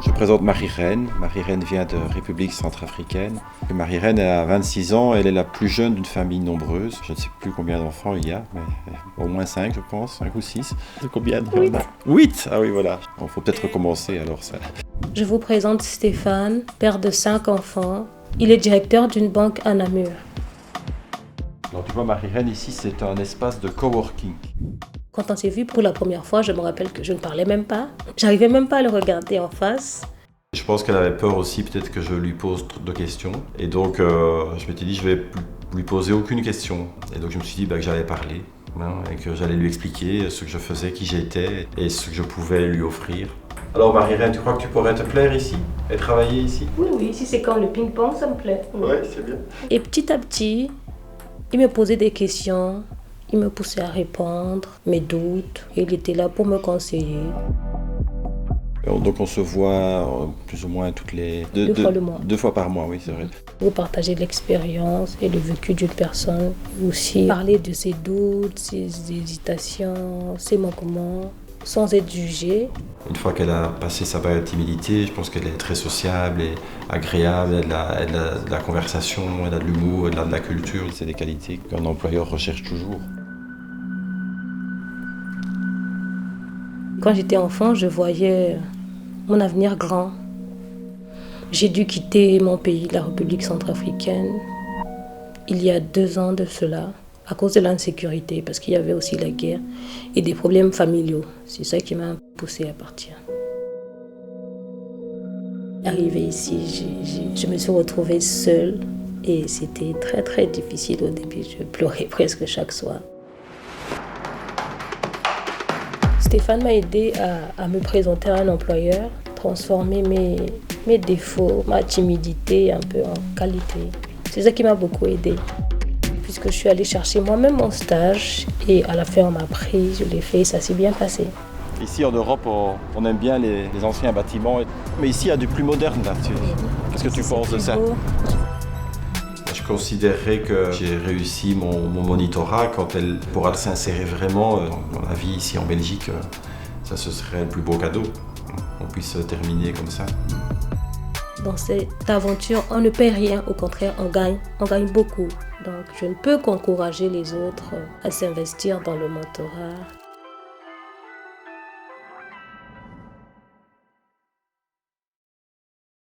Je présente Marie-Reine. Marie-Reine vient de République centrafricaine. Marie-Reine a 26 ans, elle est la plus jeune d'une famille nombreuse. Je ne sais plus combien d'enfants il y a, mais au moins 5 je pense, 5 ou 6. Combien il y en a 8. Ah oui, voilà. Il faut peut-être recommencer alors ça. Je vous présente Stéphane, père de 5 enfants. Il est directeur d'une banque à Namur. Alors tu vois, Marie-Reine, ici, c'est un espace de coworking. Quand on s'est vu pour la première fois, je me rappelle que je ne parlais même pas. J'arrivais même pas à le regarder en face. Je pense qu'elle avait peur aussi, peut-être que je lui pose trop de questions. Et donc, je m'étais dit, je vais lui poser aucune question. Et donc, je me suis dit que j'allais parler, et que j'allais lui expliquer ce que je faisais, qui j'étais et ce que je pouvais lui offrir. Alors, Marie-Reine, tu crois que tu pourrais te plaire ici et travailler ici? Oui, si c'est comme le ping-pong, ça me plaît. Oui, c'est bien. Et petit à petit, il me posait des questions. Il me poussait à répondre, mes doutes. Et il était là pour me conseiller. Donc on se voit plus ou moins toutes les... Deux fois le mois. 2 fois par mois, oui, c'est vrai. Pour partager l'expérience et le vécu d'une personne. Aussi parler de ses doutes, ses hésitations, ses manquements, sans être jugée. Une fois qu'elle a passé sa période de timidité, je pense qu'elle est très sociable et agréable, elle a de la conversation, elle a de l'humour, elle a de la culture. C'est des qualités qu'un employeur recherche toujours. Quand j'étais enfant, je voyais mon avenir grand. J'ai dû quitter mon pays, la République centrafricaine, il y a 2 ans de cela, à cause de l'insécurité, parce qu'il y avait aussi la guerre et des problèmes familiaux. C'est ça qui m'a poussée à partir. Arrivée ici, je me suis retrouvée seule et c'était très très difficile au début. Je pleurais presque chaque soir. Stéphane m'a aidé à me présenter à un employeur, transformer mes défauts, ma timidité un peu en qualité. C'est ça qui m'a beaucoup aidé. Puisque je suis allée chercher moi-même mon stage et à la fin on m'a pris, je l'ai fait et ça s'est bien passé. Ici en Europe, on aime bien les anciens bâtiments, mais ici il y a du plus moderne là. Qu'est-ce que tu penses de ça? Je considérerais que j'ai réussi mon monitorat quand elle pourra s'insérer vraiment dans la vie ici en Belgique. Ça, ce serait le plus beau cadeau, qu'on puisse terminer comme ça. Dans cette aventure, on ne perd rien, au contraire, on gagne beaucoup. Donc je ne peux qu'encourager les autres à s'investir dans le mentorat.